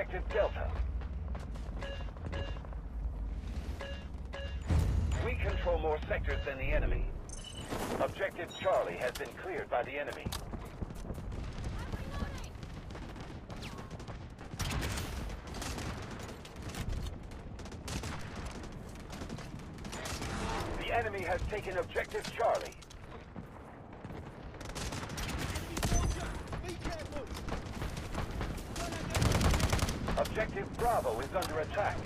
Objective Delta. We control more sectors than the enemy. Objective Charlie has been cleared by the enemy. The enemy has taken Objective Charlie. Objective Bravo is under attack.